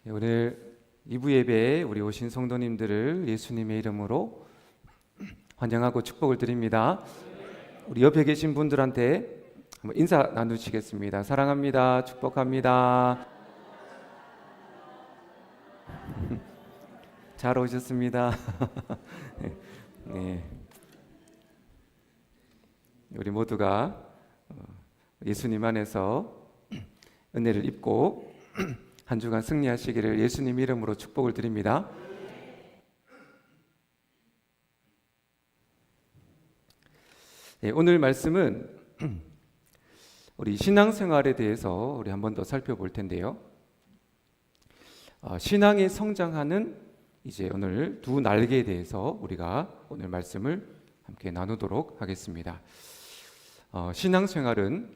오늘 2부 예배에 우리 오신 성도님들을 예수님의 이름으로 환영하고 축복을 드립니다. 우리 옆에 계신 분들한테 한번 인사 나누시겠습니다. 사랑합니다. 축복합니다. 잘 오셨습니다. 네. 우리 모두가 예수님 안에서 은혜를 입고 한 주간 승리하시기를 예수님 이름으로 축복을 드립니다. 네, 오늘 말씀은 우리 신앙생활에 대해서 우리 한 번 더 살펴볼 텐데요. 신앙이 성장하는 이제 오늘 두 날개에 대해서 우리가 오늘 말씀을 함께 나누도록 하겠습니다. 신앙생활은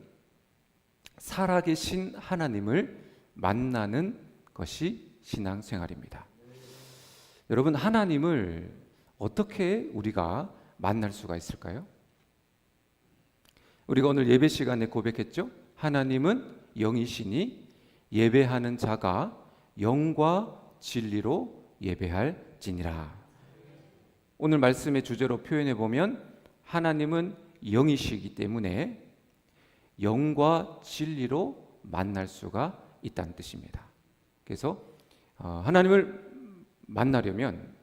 살아계신 하나님을 만나는 것이 신앙생활입니다. 여러분, 하나님을 어떻게 우리가 만날 수가 있을까요? 우리가 오늘 예배 시간에 고백했죠? 하나님은 영이시니 예배하는 자가 영과 진리로 예배할지니라. 오늘 말씀의 주제로 표현해 보면 하나님은 영이시기 때문에 영과 진리로 만날 수가 있다는 뜻입니다. 그래서 하나님을 만나려면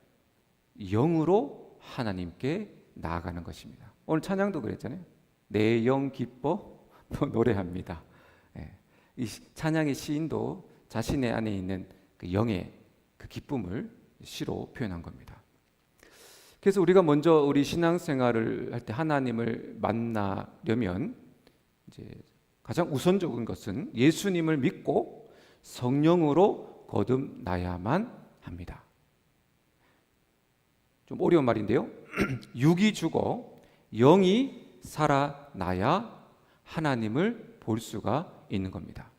영으로 하나님께 나아가는 것입니다. 오늘 찬양도 그랬잖아요. 내 영 기뻐 노래합니다. 이 찬양의 시인도 자신의 안에 있는 그 영의 그 기쁨을 시로 표현한 겁니다. 그래서 우리가 먼저 우리 신앙생활을 할 때 하나님을 만나려면 이제 가장 우선적인 것은 예수님을 믿고 성령으로 거듭나야만 합니다. 좀 어려운 말인데요. 육이 죽어 영이 살아나야 하나님을 볼 수가 있는 겁니다.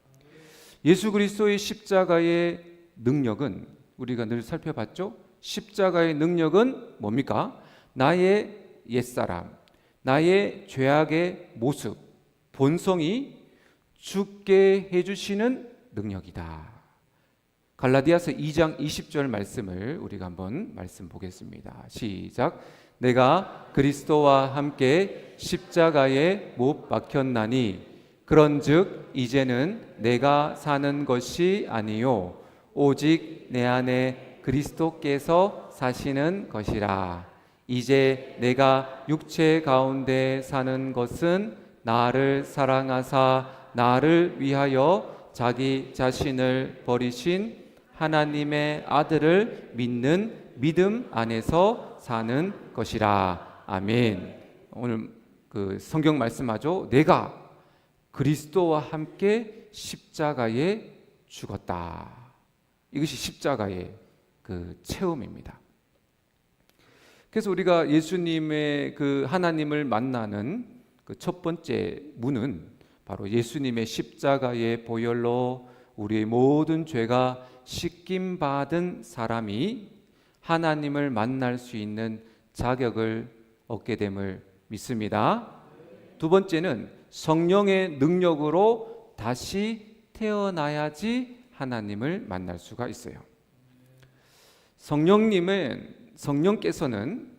예수 그리스도의 십자가의 능력은 우리가 늘 살펴봤죠. 십자가의 능력은 뭡니까? 나의 옛사람, 나의 죄악의 모습, 본성이 죽게 해주시는 능력이다. 갈라디아서 2장 20절 말씀을 우리가 한번 말씀 보겠습니다. 시작. 내가 그리스도와 함께 십자가에 못 박혔나니 그런즉 이제는 내가 사는 것이 아니요 오직 내 안에 그리스도께서 사시는 것이라. 이제 내가 육체 가운데 사는 것은 나를 사랑하사 나를 위하여 자기 자신을 버리신 하나님의 아들을 믿는 믿음 안에서 사는 것이라. 아멘. 오늘 그 성경 말씀하죠. 내가 그리스도와 함께 십자가에 죽었다. 이것이 십자가의 그 체험입니다. 그래서 우리가 예수님의 그 하나님을 만나는 그 첫 번째 문은 바로 예수님의 십자가의 보혈로 우리의 모든 죄가 씻김 받은 사람이 하나님을 만날 수 있는 자격을 얻게 됨을 믿습니다. 두 번째는 성령의 능력으로 다시 태어나야지 하나님을 만날 수가 있어요. 성령께서는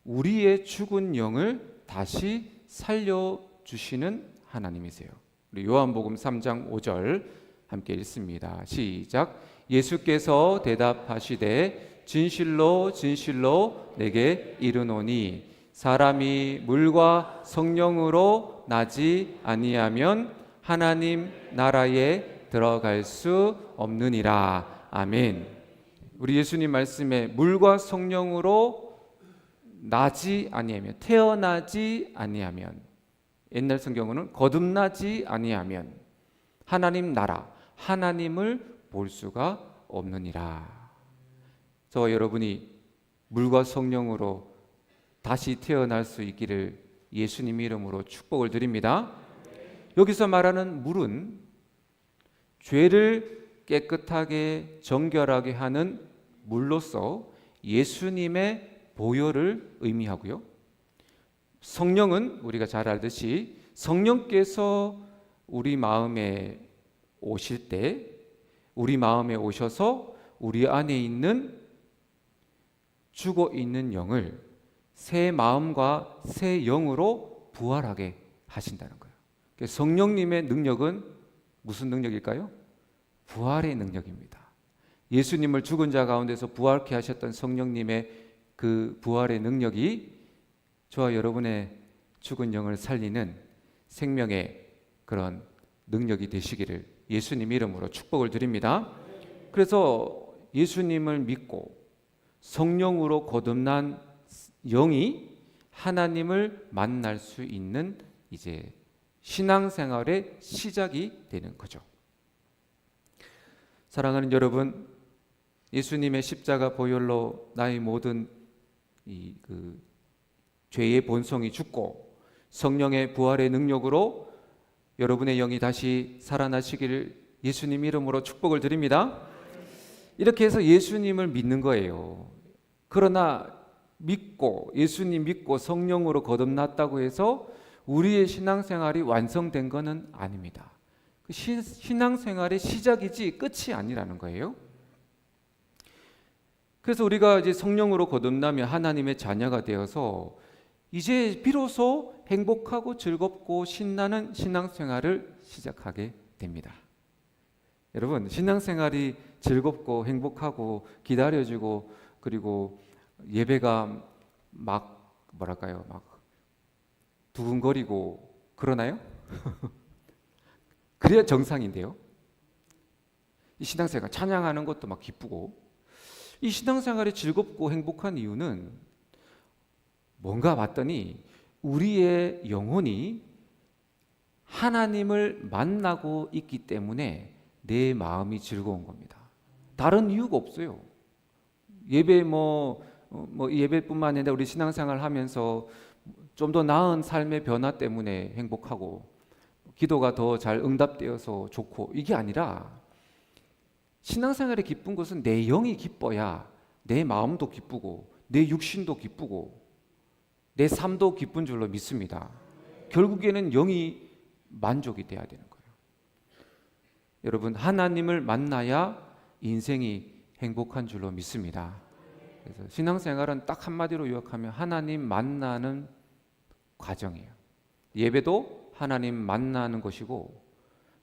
우리의 죽은 영을 다시 살려주시는 하나님이세요. 우리 요한복음 3장 5절 함께 읽습니다. 시작. 예수께서 대답하시되 진실로 진실로 내게 이르노니 사람이 물과 성령으로 나지 아니하면 하나님 나라에 들어갈 수 없느니라. 아멘. 우리 예수님 말씀에 물과 성령으로 나지 아니하면, 태어나지 아니하면, 옛날 성경은 거듭나지 아니하면 하나님 나라, 하나님을 볼 수가 없느니라. 저와 여러분이 물과 성령으로 다시 태어날 수 있기를 예수님 이름으로 축복을 드립니다. 여기서 말하는 물은 죄를 깨끗하게 정결하게 하는 물로서 예수님의 보혈을 의미하고요. 성령은 우리가 잘 알듯이 성령께서 우리 마음에 오실 때 우리 마음에 오셔서 우리 안에 있는 죽어 있는 영을 새 마음과 새 영으로 부활하게 하신다는 거예요. 성령님의 능력은 무슨 능력일까요? 부활의 능력입니다. 예수님을 죽은 자 가운데서 부활케 하셨던 성령님의 그 부활의 능력이 저와 여러분의 죽은 영을 살리는 생명의 그런 능력이 되시기를 예수님 이름으로 축복을 드립니다. 그래서 예수님을 믿고 성령으로 거듭난 영이 하나님을 만날 수 있는 이제 신앙생활의 시작이 되는 거죠. 사랑하는 여러분, 예수님의 십자가 보혈로 나의 모든 죄의 본성이 죽고 성령의 부활의 능력으로 여러분의 영이 다시 살아나시기를 예수님 이름으로 축복을 드립니다. 이렇게 해서 예수님을 믿는 거예요. 그러나 예수님 믿고 성령으로 거듭났다고 해서 우리의 신앙생활이 완성된 것은 아닙니다. 신앙생활의 시작이지 끝이 아니라는 거예요. 그래서 우리가 이제 성령으로 거듭나면 하나님의 자녀가 되어서 이제 비로소 행복하고 즐겁고 신나는 신앙생활을 시작하게 됩니다. 여러분, 신앙생활이 즐겁고 행복하고 기다려지고 그리고 예배가 막 두근거리고 그러나요? 그래야 정상인데요. 이 신앙생활 찬양하는 것도 막 기쁘고 이 신앙생활이 즐겁고 행복한 이유는 뭔가 봤더니 우리의 영혼이 하나님을 만나고 있기 때문에 내 마음이 즐거운 겁니다. 다른 이유가 없어요. 예배 예배뿐만 아니라 우리 신앙생활 하면서 좀 더 나은 삶의 변화 때문에 행복하고 기도가 더 잘 응답되어서 좋고 이게 아니라 신앙생활의 기쁜 것은 내 영이 기뻐야 내 마음도 기쁘고 내 육신도 기쁘고 내 삶도 기쁜 줄로 믿습니다. 결국에는 영이 만족이 돼야 되는 거예요. 여러분, 하나님을 만나야 인생이 행복한 줄로 믿습니다. 그래서 신앙생활은 딱 한마디로 요약하면 하나님 만나는 과정이에요. 예배도 하나님 만나는 것이고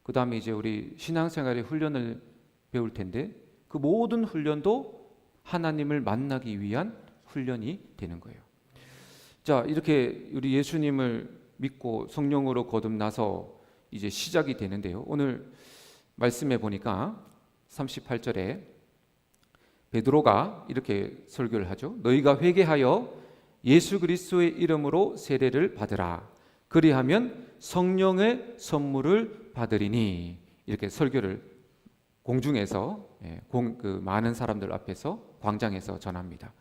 그 다음에 이제 우리 신앙생활의 훈련을 배울 텐데 그 모든 훈련도 하나님을 만나기 위한 훈련이 되는 거예요. 자, 이렇게 우리 예수님을 믿고 성령으로 거듭나서 이제 시작이 되는데요. 오늘 말씀해 보니까 38절에 베드로가 이렇게 설교를 하죠. 너희가 회개하여 예수 그리스도의 이름으로 세례를 받으라. 그리하면 성령의 선물을 받으리니. 이렇게 설교를 공중에서 많은 사람들 앞에서 광장에서 전합니다.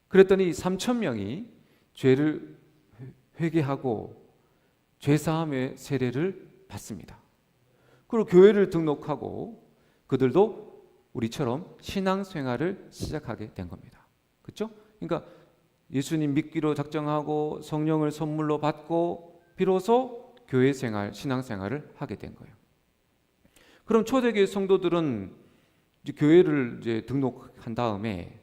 그랬더니 3,000명이 죄를 회개하고 죄사함의 세례를 받습니다. 그리고 교회를 등록하고 그들도 우리처럼 신앙생활을 시작하게 된 겁니다. 그렇죠? 그러니까 예수님 믿기로 작정하고 성령을 선물로 받고 비로소 교회 생활, 신앙생활을 하게 된 거예요. 그럼 초대교회 성도들은 이제 교회를 이제 등록한 다음에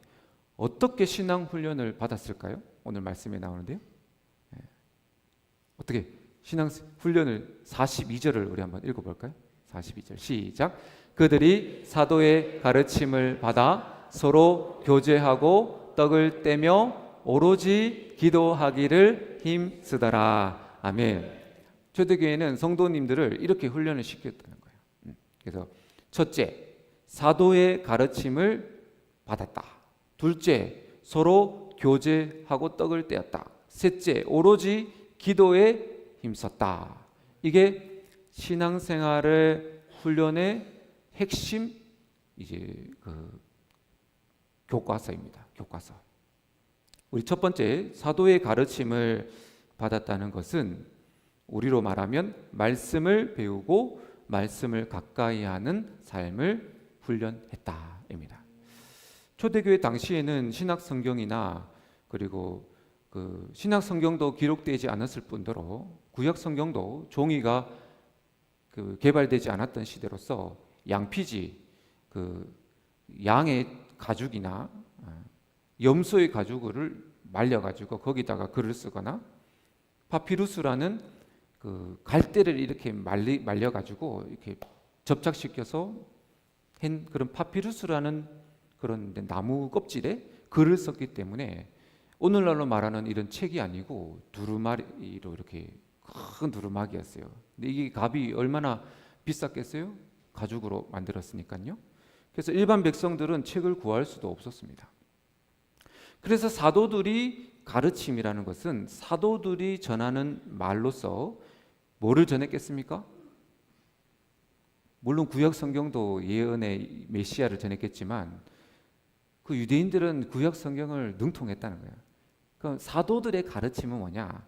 어떻게 신앙 훈련을 받았을까요? 오늘 말씀에 나오는데요. 어떻게 신앙 훈련을 42절을 우리 한번 읽어볼까요? 42절 시작. 그들이 사도의 가르침을 받아 서로 교제하고 떡을 떼며 오로지 기도하기를 힘쓰더라. 아멘. 초대교회는 성도님들을 이렇게 훈련을 시켰다는 거예요. 그래서 첫째, 사도의 가르침을 받았다. 둘째, 서로 교제하고 떡을 떼었다. 셋째, 오로지 기도에 힘썼다. 이게 신앙생활의 훈련의 핵심 이제 교과서입니다. 교과서. 우리 첫 번째 사도의 가르침을 받았다는 것은 우리로 말하면 말씀을 배우고 말씀을 가까이 하는 삶을 훈련했다입니다. 초대교회 당시에는 신약 성경이나 그리고 신약 성경도 기록되지 않았을 뿐더러 구약 성경도 종이가 개발되지 않았던 시대로서 양피지 그 양의 가죽이나 염소의 가죽을 말려가지고 거기다가 글을 쓰거나, 파피루스라는 그 갈대를 이렇게 말려가지고 이렇게 접착시켜서 한 그런 파피루스라는 그런 나무 껍질에 글을 썼기 때문에 오늘날로 말하는 이런 책이 아니고 두루마리로 이렇게 큰 두루마기였어요. 근데 이게 값이 얼마나 비쌌겠어요? 가죽으로 만들었으니까요. 그래서 일반 백성들은 책을 구할 수도 없었습니다. 그래서 사도들이 가르침이라는 것은 사도들이 전하는 말로서 뭐를 전했겠습니까? 물론 구약 성경도 예언의 메시아를 전했겠지만 그 유대인들은 구약 성경을 능통했다는 거예요. 그럼 사도들의 가르침은 뭐냐?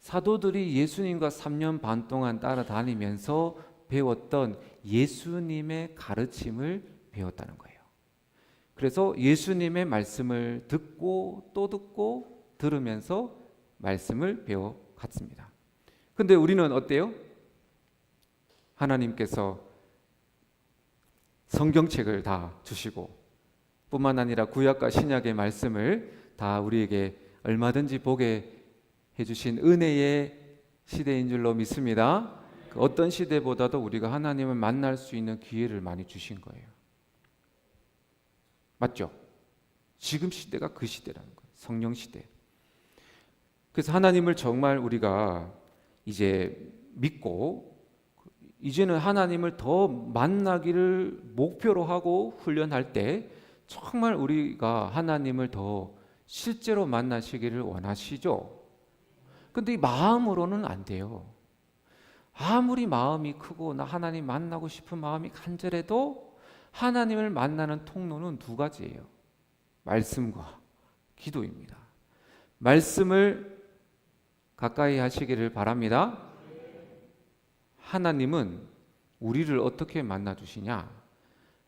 사도들이 예수님과 3년 반 동안 따라다니면서 배웠던 예수님의 가르침을 배웠다는 거예요. 그래서 예수님의 말씀을 듣고 또 듣고 들으면서 말씀을 배워갔습니다. 근데 우리는 어때요? 하나님께서 성경책을 다 주시고 뿐만 아니라 구약과 신약의 말씀을 다 우리에게 얼마든지 보게 해주신 은혜의 시대인 줄로 믿습니다. 그 어떤 시대보다도 우리가 하나님을 만날 수 있는 기회를 많이 주신 거예요. 맞죠? 지금 시대가 그 시대라는 거예요. 성령 시대. 그래서 하나님을 정말 우리가 이제 믿고 이제는 하나님을 더 만나기를 목표로 하고 훈련할 때 정말 우리가 하나님을 더 실제로 만나시기를 원하시죠? 근데 이 마음으로는 안 돼요. 아무리 마음이 크고 나 하나님 만나고 싶은 마음이 간절해도 하나님을 만나는 통로는 두 가지예요. 말씀과 기도입니다. 말씀을 가까이 하시기를 바랍니다. 하나님은 우리를 어떻게 만나 주시냐?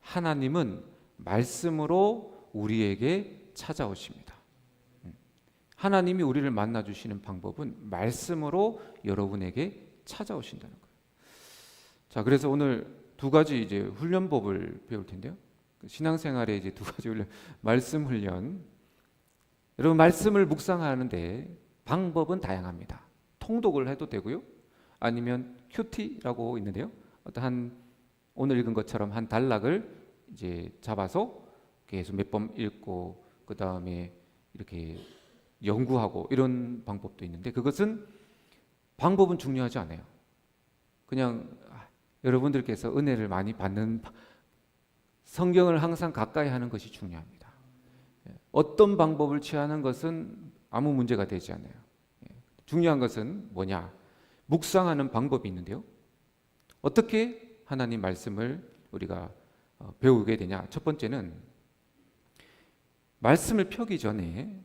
하나님은 말씀으로 우리에게 찾아오십니다. 하나님이 우리를 만나 주시는 방법은 말씀으로 여러분에게 찾아오신다는 거예요. 자, 그래서 오늘 두 가지 이제 훈련법을 배울 텐데요. 신앙생활에 이제 두 가지 훈련, 말씀 훈련. 여러분 말씀을 묵상하는데 방법은 다양합니다. 통독을 해도 되고요. 아니면 큐티라고 있는데요. 어떤 오늘 읽은 것처럼 한 단락을 이제 잡아서 계속 몇 번 읽고 그 다음에 이렇게 연구하고 이런 방법도 있는데 그것은 방법은 중요하지 않아요. 그냥 여러분들께서 은혜를 많이 받는 성경을 항상 가까이 하는 것이 중요합니다. 어떤 방법을 취하는 것은 아무 문제가 되지 않아요. 중요한 것은 뭐냐? 묵상하는 방법이 있는데요. 어떻게 하나님 말씀을 우리가 배우게 되냐? 첫 번째는 말씀을 펴기 전에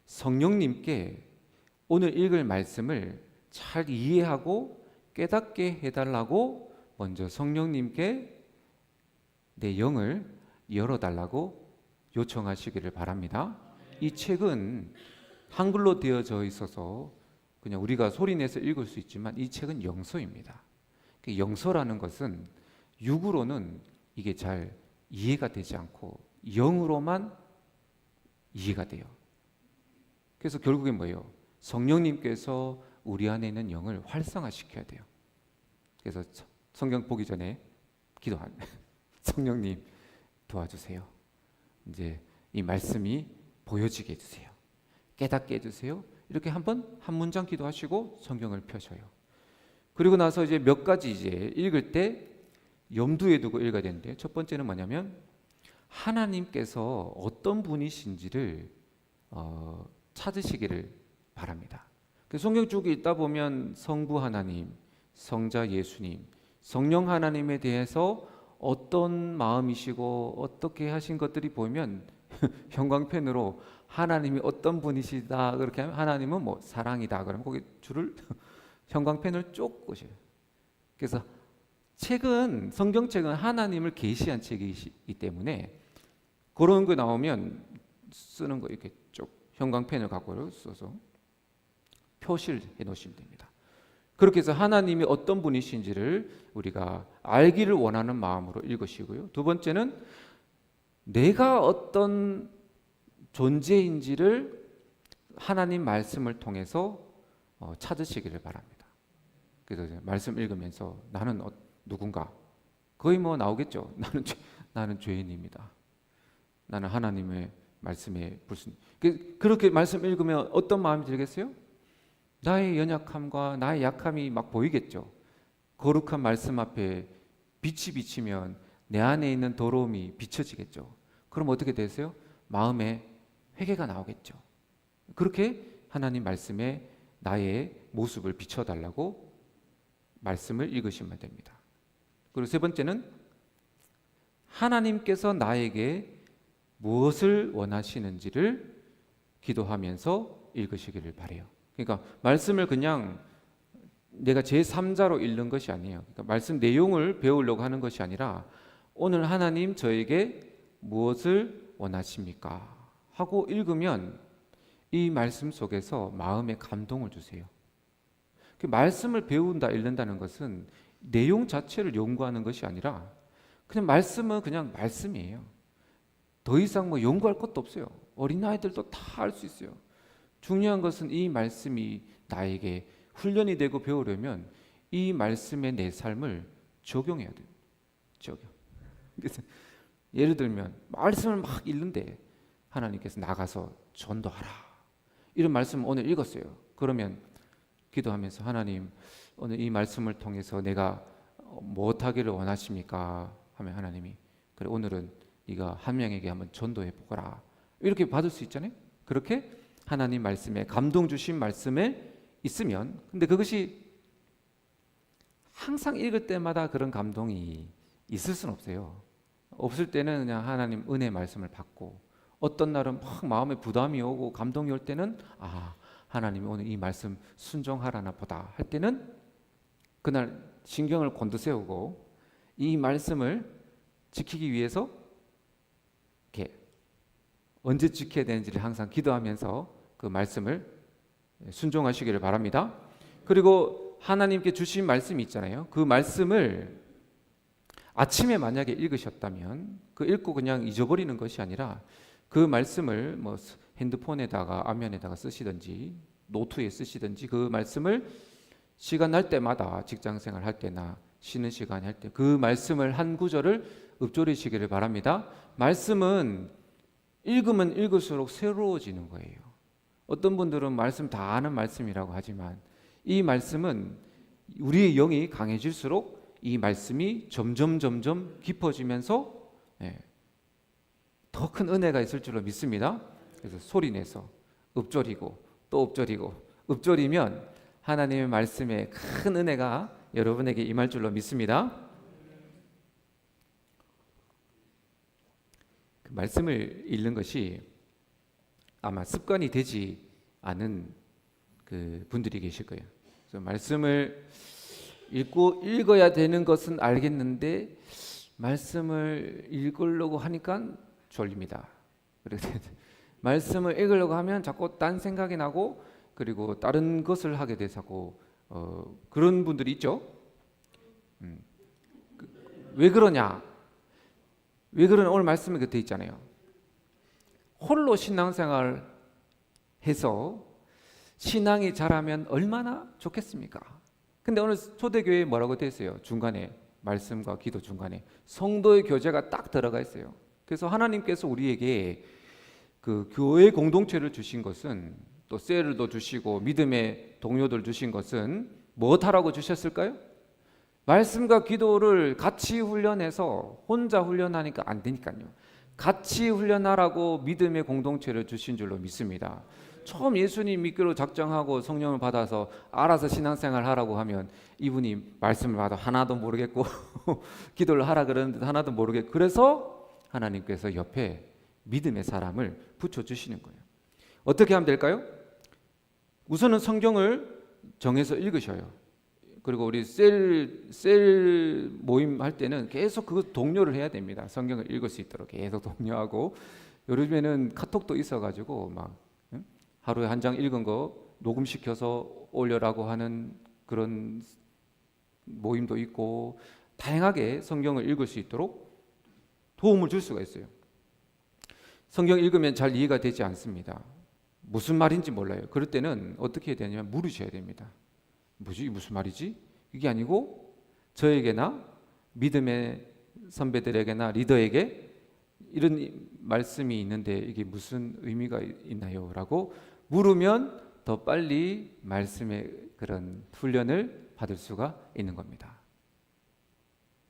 성령님께 오늘 읽을 말씀을 잘 이해하고 깨닫게 해달라고 먼저 성령님께 내 영을 열어달라고 요청하시기를 바랍니다. 이 책은 한글로 되어져 있어서 그냥 우리가 소리내서 읽을 수 있지만 이 책은 영서입니다. 영서라는 것은 육으로는 이게 잘 이해가 되지 않고 영으로만 이해가 돼요. 그래서 결국엔 뭐예요? 성령님께서 우리 안에 있는 영을 활성화시켜야 돼요. 그래서 성경 보기 전에 기도한 성령님 도와주세요. 이제 이 말씀이 보여지게 해주세요. 깨닫게 해주세요. 이렇게 한 문장 기도하시고 성경을 펴셔요. 그리고 나서 이제 몇 가지 이제 읽을 때 염두에 두고 읽어야 되는데 첫 번째는 뭐냐면 하나님께서 어떤 분이신지를 찾으시기를 바랍니다. 성경 쭉 읽다 보면 성부 하나님, 성자 예수님, 성령 하나님에 대해서 어떤 마음이시고 어떻게 하신 것들이 보이면 형광펜으로 하나님이 어떤 분이시다 그렇게 하면 하나님은 뭐 사랑이다 그러면 거기 줄을 형광펜을 쭉 꽂으셔요. 그래서 책은 성경책은 하나님을 계시한 책이기 때문에 그런 거 나오면 쓰는 거 이렇게 쭉 형광펜을 갖고 써서 표시를 해 놓으시면 됩니다. 그렇게 해서 하나님이 어떤 분이신지를 우리가 알기를 원하는 마음으로 읽으시고요. 두 번째는 내가 어떤 존재인지를 하나님 말씀을 통해서 찾으시기를 바랍니다. 그래서 이제 말씀 읽으면서 나는 누군가 거의 뭐 나오겠죠. 나는 죄인입니다. 나는 하나님의 말씀에 불순. 그렇게 말씀 읽으면 어떤 마음이 들겠어요? 나의 연약함과 나의 약함이 막 보이겠죠. 거룩한 말씀 앞에 빛이 비치면 내 안에 있는 더러움이 비춰지겠죠. 그럼 어떻게 되세요? 마음에 회개가 나오겠죠. 그렇게 하나님 말씀에 나의 모습을 비춰달라고 말씀을 읽으시면 됩니다. 그리고 세 번째는 하나님께서 나에게 무엇을 원하시는지를 기도하면서 읽으시기를 바라요. 그러니까 말씀을 그냥 내가 제3자로 읽는 것이 아니에요. 그러니까 말씀 내용을 배우려고 하는 것이 아니라 오늘 하나님 저에게 무엇을 원하십니까? 하고 읽으면 이 말씀 속에서 마음에 감동을 주세요. 그 말씀을 배운다, 읽는다는 것은 내용 자체를 연구하는 것이 아니라 그냥 말씀은 그냥 말씀이에요. 더 이상 뭐 연구할 것도 없어요. 어린아이들도 다 알 수 있어요. 중요한 것은 이 말씀이 나에게 훈련이 되고 배우려면 이 말씀에 내 삶을 적용해야 돼요. 적용. 그래서 예를 들면 말씀을 막 읽는데 하나님께서 나가서 전도하라. 이런 말씀 오늘 읽었어요. 그러면 기도하면서 하나님 오늘 이 말씀을 통해서 내가 무엇하기를 원하십니까? 하면 하나님이 그래 오늘은 네가 한 명에게 한번 전도해 보거라. 이렇게 받을 수 있잖아요. 그렇게 하나님 말씀에 감동 주신 말씀에 있으면 근데 그것이 항상 읽을 때마다 그런 감동이 있을 수는 없어요. 없을 때는 그냥 하나님 은혜 말씀을 받고 어떤 날은 막 마음에 부담이 오고 감동이 올 때는 하나님이 오늘 이 말씀 순종하라나 보다 할 때는 그날 신경을 곤두세우고 이 말씀을 지키기 위해서 이렇게 언제 지켜야 되는지를 항상 기도하면서 그 말씀을 순종하시기를 바랍니다. 그리고 하나님께 주신 말씀이 있잖아요. 그 말씀을 아침에 만약에 읽으셨다면 그 읽고 그냥 잊어버리는 것이 아니라 그 말씀을 뭐 핸드폰에다가 앞면에다가 쓰시든지 노트에 쓰시든지 그 말씀을 시간 날 때마다 직장생활 할 때나 쉬는 시간에 할 때 그 말씀을 한 구절을 읊조리시기를 바랍니다. 말씀은 읽으면 읽을수록 새로워지는 거예요. 어떤 분들은 말씀 다 아는 말씀이라고 하지만 이 말씀은 우리의 영이 강해질수록 이 말씀이 점점 깊어지면서 더 큰 은혜가 있을 줄로 믿습니다. 그래서 소리내서 읊조리고 또 읊조리고 읊조리면 하나님의 말씀에 큰 은혜가 여러분에게 임할 줄로 믿습니다. 그 말씀을 읽는 것이 아마 습관이 되지 않은 그 분들이 계실 거예요. 그래서 말씀을 읽어야 되는 것은 알겠는데 말씀을 읽으려고 하니까 졸립니다. 그래서 말씀을 읽으려고 하면 자꾸 딴 생각이 나고 그리고 다른 것을 하게 돼서 그런 분들이 있죠. 왜 그러냐? 왜 그러냐? 오늘 말씀에 돼 있잖아요. 홀로 신앙생활 해서 신앙이 자라면 얼마나 좋겠습니까? 근데 오늘 초대교회에 뭐라고 돼 있어요? 중간에 말씀과 기도 중간에 성도의 교제가 딱 들어가 있어요. 그래서 하나님께서 우리에게 그 교회 공동체를 주신 것은 또 셀도 주시고 믿음의 동료들 주신 것은 무엇하라고 주셨을까요? 말씀과 기도를 같이 훈련해서 혼자 훈련하니까 안 되니까요. 같이 훈련하라고 믿음의 공동체를 주신 줄로 믿습니다. 처음 예수님 믿기로 작정하고 성령을 받아서 알아서 신앙생활 하라고 하면 이분이 말씀을 받아 하나도 모르겠고 기도를 하라 그러는데 하나도 모르겠고 그래서 하나님께서 옆에 믿음의 사람을 붙여주시는 거예요. 어떻게 하면 될까요? 우선은 성경을 정해서 읽으셔요. 그리고 우리 셀 모임 할 때는 계속 그 독려를 해야 됩니다. 성경을 읽을 수 있도록 계속 독려하고 요즘에는 카톡도 있어가지고 막 하루에 한 장 읽은 거 녹음시켜서 올려라고 하는 그런 모임도 있고 다양하게 성경을 읽을 수 있도록 도움을 줄 수가 있어요. 성경 읽으면 잘 이해가 되지 않습니다. 무슨 말인지 몰라요. 그럴 때는 어떻게 해야 되냐면 물으셔야 됩니다. 뭐지? 무슨 말이지? 이게 아니고 저에게나 믿음의 선배들에게나 리더에게 이런 말씀이 있는데 이게 무슨 의미가 있나요? 라고 물으면 더 빨리 말씀의 그런 훈련을 받을 수가 있는 겁니다.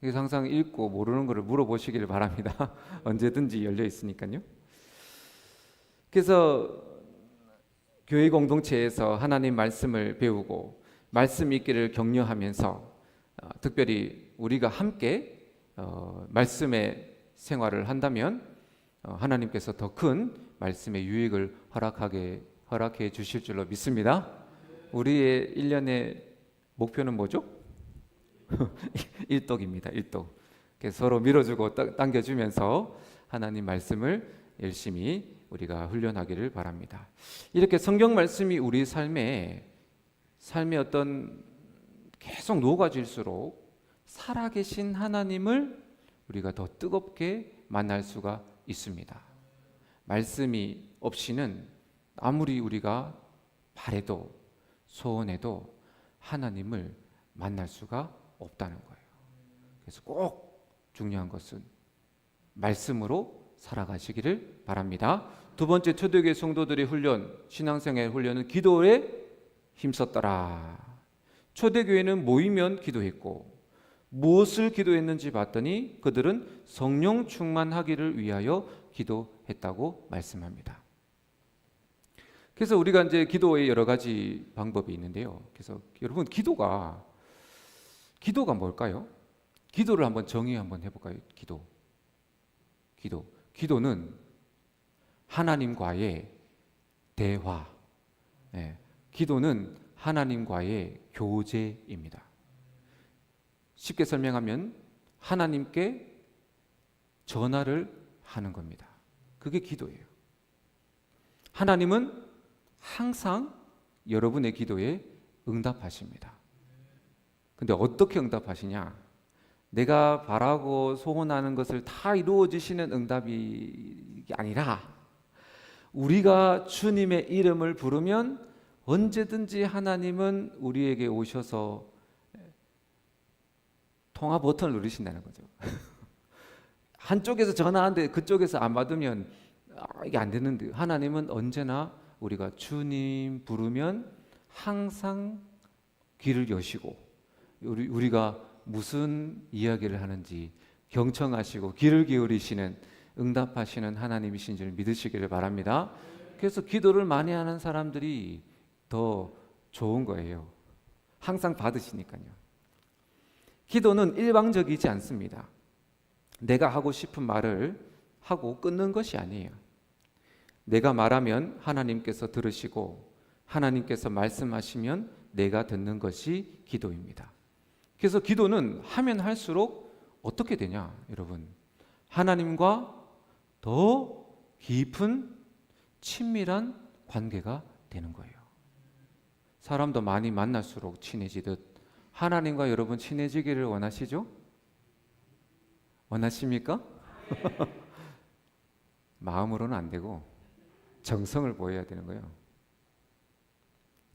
그래서 항상 읽고 모르는 것을 물어보시길 바랍니다. 언제든지 열려 있으니까요. 그래서 교회 공동체에서 하나님 말씀을 배우고 말씀 읽기를 격려하면서 특별히 우리가 함께 말씀의 생활을 한다면 하나님께서 더 큰 말씀의 유익을 허락해 주실 줄로 믿습니다. 우리의 1년의 목표는 뭐죠? 일독입니다. 일독. 서로 밀어주고 당겨주면서 하나님 말씀을 열심히 우리가 훈련하기를 바랍니다. 이렇게 성경 말씀이 우리 삶의 어떤 계속 녹아질수록 살아계신 하나님을 우리가 더 뜨겁게 만날 수가 있습니다. 말씀이 없이는 아무리 우리가 바래도 소원해도 하나님을 만날 수가 없다는 거예요. 그래서 꼭 중요한 것은 말씀으로 살아가시기를 바랍니다. 두 번째, 초대교회 성도들의 훈련, 신앙생활 훈련은 기도에 힘썼더라. 초대교회는 모이면 기도했고 무엇을 기도했는지 봤더니 그들은 성령 충만하기를 위하여 기도했다고 말씀합니다. 그래서 우리가 이제 기도의 여러 가지 방법이 있는데요. 그래서 여러분 기도가 뭘까요? 기도를 한번 정의 한번 해볼까요? 기도는 하나님과의 대화, 기도는 하나님과의 교제입니다. 쉽게 설명하면 하나님께 전화를 하는 겁니다. 그게 기도예요. 하나님은 항상 여러분의 기도에 응답하십니다. 근데 어떻게 응답하시냐? 내가 바라고 소원하는 것을 다 이루어지시는 응답이 아니라 우리가 주님의 이름을 부르면 언제든지 하나님은 우리에게 오셔서 통화 버튼을 누르신다는 거죠. 한쪽에서 전화하는데 그쪽에서 안 받으면 이게 안 되는데 하나님은 언제나 우리가 주님 부르면 항상 귀를 여시고 우리가 무슨 이야기를 하는지 경청하시고 귀를 기울이시는 응답하시는 하나님이신 줄 믿으시기를 바랍니다. 그래서 기도를 많이 하는 사람들이 더 좋은 거예요. 항상 받으시니까요. 기도는 일방적이지 않습니다. 내가 하고 싶은 말을 하고 끊는 것이 아니에요. 내가 말하면 하나님께서 들으시고 하나님께서 말씀하시면 내가 듣는 것이 기도입니다. 그래서 기도는 하면 할수록 어떻게 되냐, 여러분? 하나님과 더 깊은 친밀한 관계가 되는 거예요. 사람도 많이 만날수록 친해지듯 하나님과 여러분 친해지기를 원하시죠? 원하십니까? 마음으로는 안 되고 정성을 보여야 되는 거예요.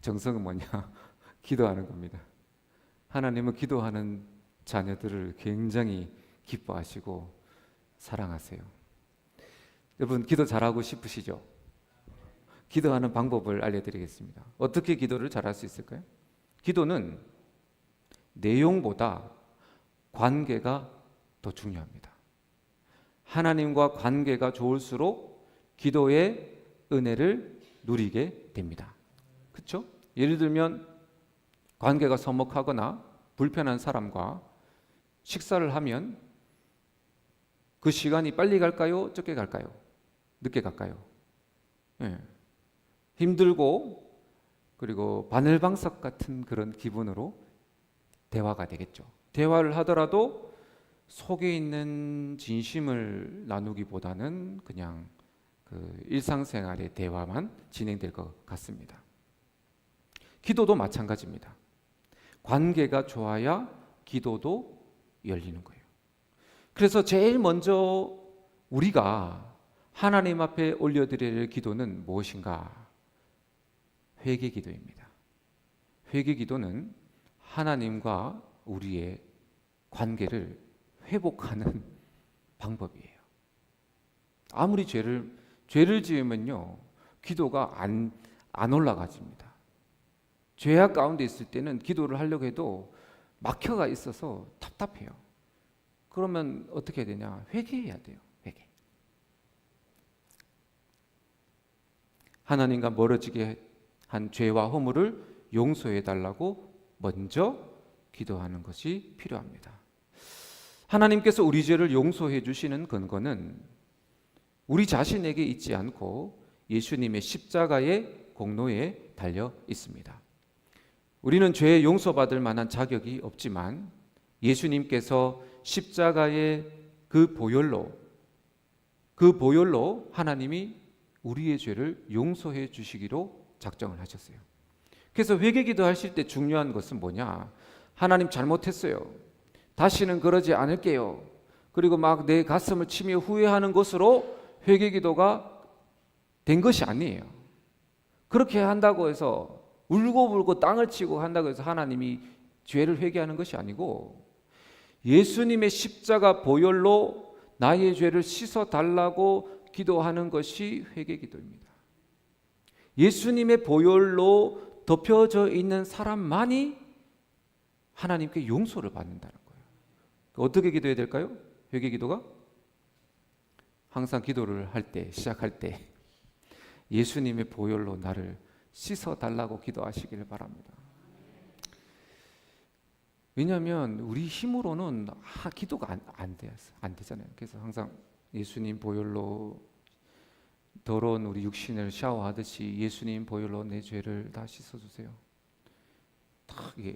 정성은 뭐냐? 기도하는 겁니다. 하나님은 기도하는 자녀들을 굉장히 기뻐하시고 사랑하세요. 여러분 기도 잘하고 싶으시죠? 기도하는 방법을 알려드리겠습니다. 어떻게 기도를 잘할 수 있을까요? 기도는 내용보다 관계가 더 중요합니다. 하나님과 관계가 좋을수록 기도의 은혜를 누리게 됩니다. 그렇죠? 예를 들면 관계가 서먹하거나 불편한 사람과 식사를 하면 그 시간이 빨리 갈까요? 적게 갈까요? 늦게 갈까요? 힘들고 그리고 바늘방석 같은 그런 기분으로 대화가 되겠죠. 대화를 하더라도 속에 있는 진심을 나누기보다는 그냥 그 일상생활의 대화만 진행될 것 같습니다. 기도도 마찬가지입니다. 관계가 좋아야 기도도 열리는 거예요. 그래서 제일 먼저 우리가 하나님 앞에 올려드려야 할 기도는 무엇인가? 회개 기도입니다. 회개 기도는 하나님과 우리의 관계를 회복하는 방법이에요. 아무리 죄를 지으면요, 기도가 안 올라가집니다. 죄악 가운데 있을 때는 기도를 하려고 해도 막혀가 있어서 답답해요. 그러면 어떻게 해야 되냐? 회개해야 돼요. 회개. 하나님과 멀어지게 한 죄와 허물을 용서해 달라고 먼저 기도하는 것이 필요합니다. 하나님께서 우리 죄를 용서해 주시는 근거는 우리 자신에게 있지 않고 예수님의 십자가의 공로에 달려 있습니다. 우리는 죄 용서받을 만한 자격이 없지만 예수님께서 십자가의 그 보혈로 하나님이 우리의 죄를 용서해 주시기로 작정을 하셨어요. 그래서 회개 기도하실 때 중요한 것은 뭐냐? 하나님 잘못했어요. 다시는 그러지 않을게요. 그리고 막 내 가슴을 치며 후회하는 것으로 회개 기도가 된 것이 아니에요. 그렇게 한다고 해서 울고불고 땅을 치고 한다고 해서 하나님이 죄를 회개하는 것이 아니고 예수님의 십자가 보혈로 나의 죄를 씻어 달라고 기도하는 것이 회개 기도입니다. 예수님의 보혈로 덮여져 있는 사람만이 하나님께 용서를 받는다는 거예요. 어떻게 기도해야 될까요? 회개 기도가? 항상 기도를 할 때, 시작할 때 예수님의 보혈로 나를 씻어 달라고 기도하시기를 바랍니다. 왜냐하면 우리 힘으로는 기도가 안 되잖아요. 그래서 항상 예수님 보혈로 더러운 우리 육신을 샤워하듯이 예수님 보혈로 내 죄를 다 씻어주세요. 이게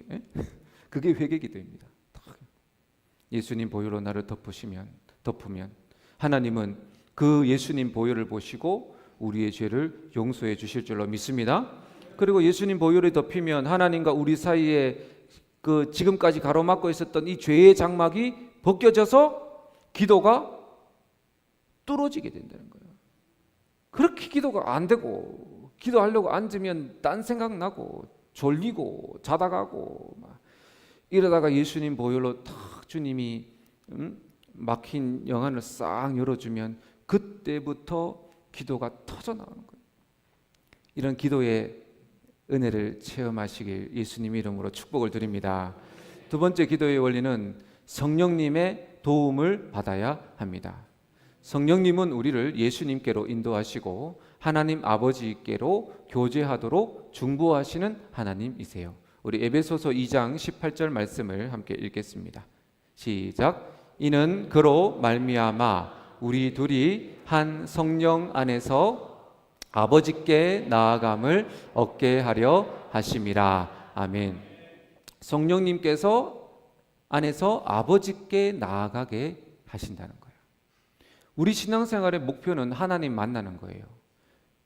그게 회개 기도입니다. 예수님 보혈로 나를 덮으면 하나님은 그 예수님 보혈을 보시고 우리의 죄를 용서해 주실 줄로 믿습니다. 그리고 예수님 보혈에 덮이면 하나님과 우리 사이에 그 지금까지 가로막고 있었던 이 죄의 장막이 벗겨져서 기도가 뚫어지게 된다는 거예요. 그렇게 기도가 안 되고 기도하려고 앉으면 딴 생각 나고 졸리고 자다 가고 막 이러다가 예수님 보혈로 탁 주님이 막힌 영안을 싹 열어주면 그때부터 기도가 터져 나오는 거예요. 이런 기도의 은혜를 체험하시길 예수님 이름으로 축복을 드립니다. 두 번째 기도의 원리는 성령님의 도움을 받아야 합니다. 성령님은 우리를 예수님께로 인도하시고 하나님 아버지께로 교제하도록 중보하시는 하나님이세요. 우리 에베소서 2장 18절 말씀을 함께 읽겠습니다. 시작. 이는 그로 말미암아 우리 둘이 한 성령 안에서 아버지께 나아감을 얻게 하려 하심이라. 아멘. 성령님께서 안에서 아버지께 나아가게 하신다는 거예요. 우리 신앙생활의 목표는 하나님 만나는 거예요.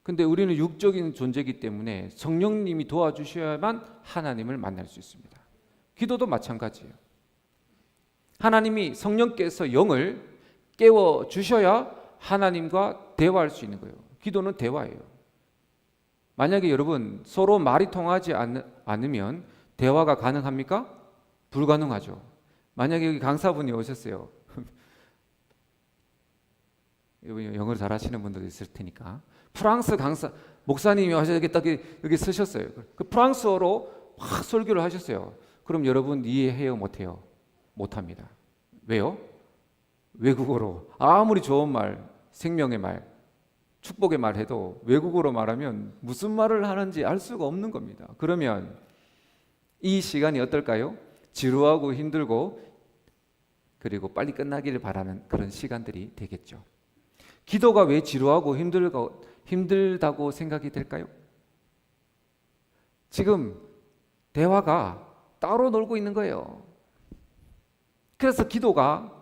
근데 우리는 육적인 존재이기 때문에 성령님이 도와주셔야만 하나님을 만날 수 있습니다. 기도도 마찬가지예요. 하나님이 성령께서 영을 깨워 주셔야 하나님과 대화할 수 있는 거예요. 기도는 대화예요. 만약에 여러분 서로 말이 통하지 않으면 대화가 가능합니까? 불가능하죠. 만약에 여기 강사분이 오셨어요. 영어를 잘하시는 분들도 있을 테니까 프랑스 강사 목사님이 하셔야겠다 여기 쓰셨어요. 그 프랑스어로 막 설교를 하셨어요. 그럼 여러분 이해해요, 못해요? 못합니다. 왜요? 외국어로 아무리 좋은 말, 생명의 말, 축복의 말 해도 외국어로 말하면 무슨 말을 하는지 알 수가 없는 겁니다. 그러면 이 시간이 어떨까요? 지루하고 힘들고 그리고 빨리 끝나기를 바라는 그런 시간들이 되겠죠. 기도가 왜 지루하고 힘들다고 생각이 될까요? 지금 대화가 따로 놀고 있는 거예요. 그래서 기도가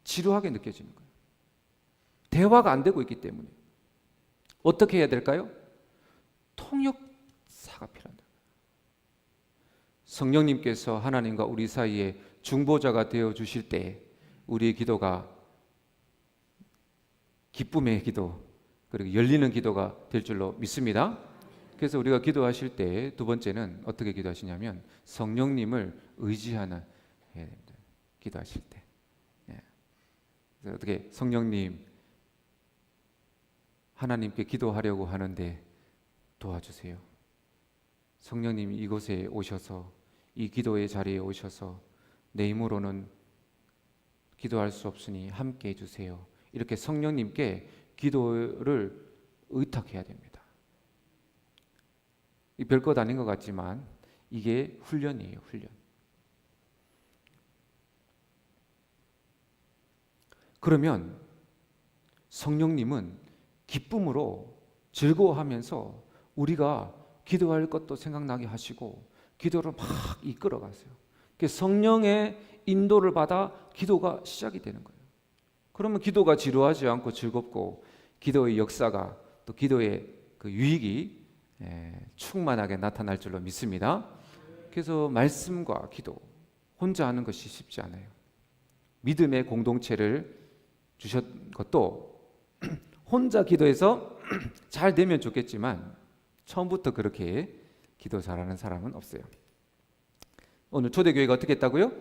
지루하게 느껴지는 거예요. 대화가 안 되고 있기 때문에. 어떻게 해야 될까요? 통역사가 필요합니다. 성령님께서 하나님과 우리 사이에 중보자가 되어 주실 때 우리의 기도가 기쁨의 기도, 그리고 열리는 기도가 될 줄로 믿습니다. 그래서 우리가 기도하실 때 두 번째는 어떻게 기도하시냐면 성령님을 의지하는 기도하실 때. 그래서 어떻게 성령님 하나님께 기도하려고 하는데 도와주세요. 성령님이 이곳에 오셔서 이 기도의 자리에 오셔서 내 힘으로는 기도할 수 없으니 함께 해주세요. 이렇게 성령님께 기도를 의탁해야 됩니다. 이 별것 아닌 것 같지만 이게 훈련이에요. 훈련. 그러면 성령님은 기쁨으로 즐거워하면서 우리가 기도할 것도 생각나게 하시고 기도를 막 이끌어 가세요. 성령의 인도를 받아 기도가 시작이 되는 거예요. 그러면 기도가 지루하지 않고 즐겁고 기도의 역사가 또 기도의 그 유익이 충만하게 나타날 줄로 믿습니다. 그래서 말씀과 기도 혼자 하는 것이 쉽지 않아요. 믿음의 공동체를 주셨 것도 혼자 기도해서 잘 되면 좋겠지만 처음부터 그렇게 기도 잘하는 사람은 없어요. 오늘 초대교회가 어떻게 했다고요?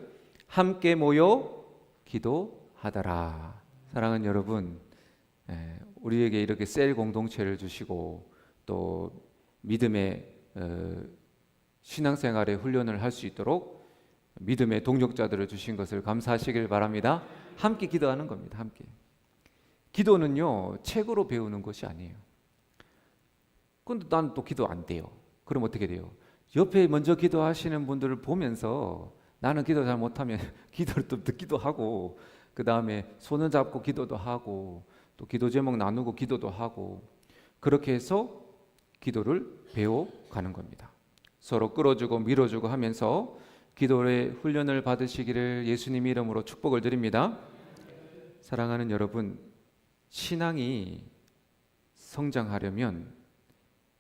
함께 모여 기도하더라. 사랑하는 여러분, 우리에게 이렇게 셀 공동체를 주시고 또 믿음의 신앙생활의 훈련을 할 수 있도록 믿음의 동력자들을 주신 것을 감사하시길 바랍니다. 함께 기도하는 겁니다. 함께. 기도는요, 책으로 배우는 것이 아니에요. 근데 난 또 기도 안 돼요. 그럼 어떻게 돼요? 옆에 먼저 기도하시는 분들을 보면서 나는 기도 잘 못하면 기도를 또 듣기도 하고 그 다음에 손을 잡고 기도도 하고 또 기도 제목 나누고 기도도 하고 그렇게 해서 기도를 배워가는 겁니다. 서로 끌어주고 밀어주고 하면서 기도의 훈련을 받으시기를 예수님 이름으로 축복을 드립니다. 사랑하는 여러분, 신앙이 성장하려면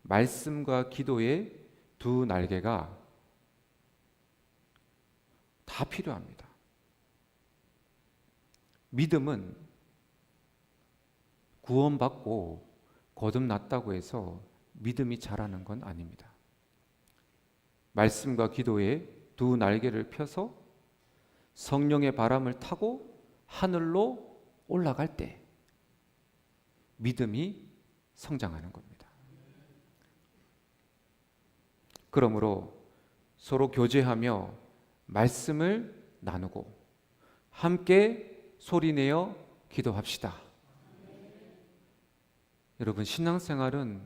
말씀과 기도의 두 날개가 다 필요합니다. 믿음은 구원받고 거듭났다고 해서 믿음이 자라는 건 아닙니다. 말씀과 기도의 두 날개를 펴서 성령의 바람을 타고 하늘로 올라갈 때 믿음이 성장하는 겁니다. 그러므로 서로 교제하며 말씀을 나누고 함께 소리내어 기도합시다. 여러분, 신앙생활은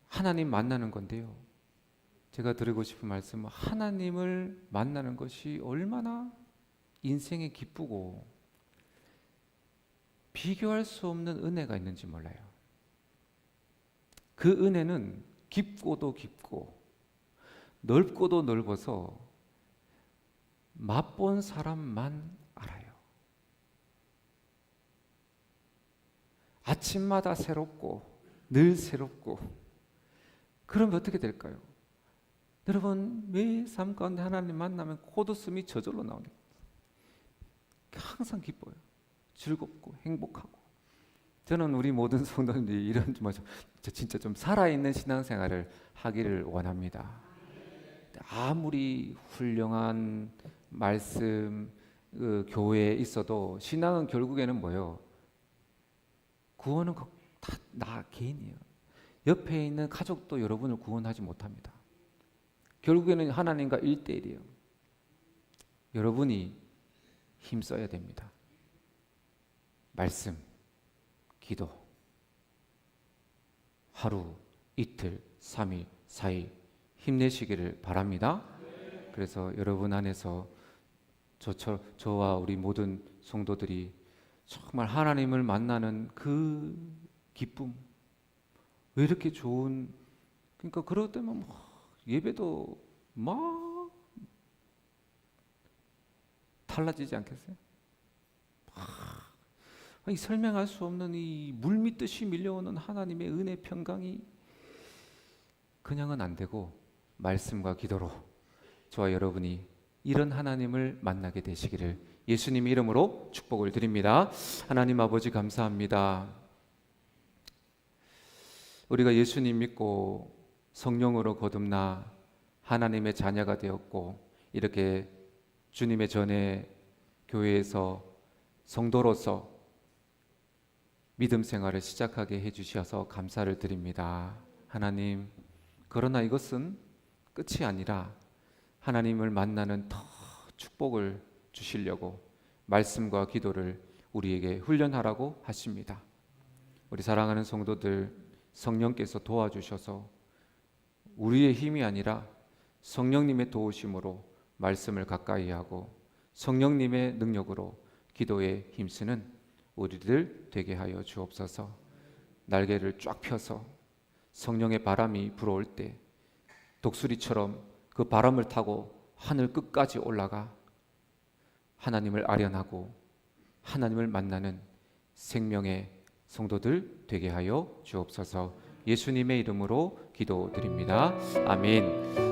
하나님 만나는 건데요. 제가 드리고 싶은 말씀은 하나님을 만나는 것이 얼마나 인생에 기쁘고 비교할 수 없는 은혜가 있는지 몰라요. 그 은혜는 깊고도 깊고 넓고도 넓어서 맛본 사람만 알아요. 아침마다 새롭고 늘 새롭고 그러면 어떻게 될까요? 여러분, 매 삶 가운데 하나님 만나면 코웃음이 저절로 나옵니다. 항상 기뻐요. 즐겁고 행복하고. 저는 우리 모든 성도님들이 이런 진짜 좀 살아있는 신앙생활을 하기를 원합니다. 아무리 훌륭한 말씀, 교회에 있어도 신앙은 결국에는 뭐예요? 구원은 다 나 개인이에요. 옆에 있는 가족도 여러분을 구원하지 못합니다. 결국에는 하나님과 1대1이에요. 여러분이 힘써야 됩니다. 말씀, 기도. 하루, 이틀, 3일, 4일 힘내시기를 바랍니다. 그래서 여러분 안에서 저와 우리 모든 성도들이 정말 하나님을 만나는 그 기쁨, 왜 이렇게 좋은, 그러니까 그럴 때면 예배도 막 달라지지 않겠어요? 이 설명할 수 없는 이 물밀듯이 밀려오는 하나님의 은혜 평강이 그냥은 안 되고 말씀과 기도로 저와 여러분이 이런 하나님을 만나게 되시기를 예수님 이름으로 축복을 드립니다. 하나님 아버지 감사합니다. 우리가 예수님 믿고 성령으로 거듭나 하나님의 자녀가 되었고 이렇게 주님의 전에 교회에서 성도로서 믿음 생활을 시작하게 해주셔서 감사를 드립니다. 하나님, 그러나 이것은 끝이 아니라 하나님을 만나는 더 축복을 주시려고 말씀과 기도를 우리에게 훈련하라고 하십니다. 우리 사랑하는 성도들, 성령께서 도와주셔서 우리의 힘이 아니라 성령님의 도우심으로 말씀을 가까이 하고 성령님의 능력으로 기도에 힘쓰는 우리들 되게 하여 주옵소서. 날개를 쫙 펴서 성령의 바람이 불어올 때 독수리처럼 그 바람을 타고 하늘 끝까지 올라가 하나님을 아련하고 하나님을 만나는 생명의 성도들 되게 하여 주옵소서. 예수님의 이름으로 기도드립니다. 아멘.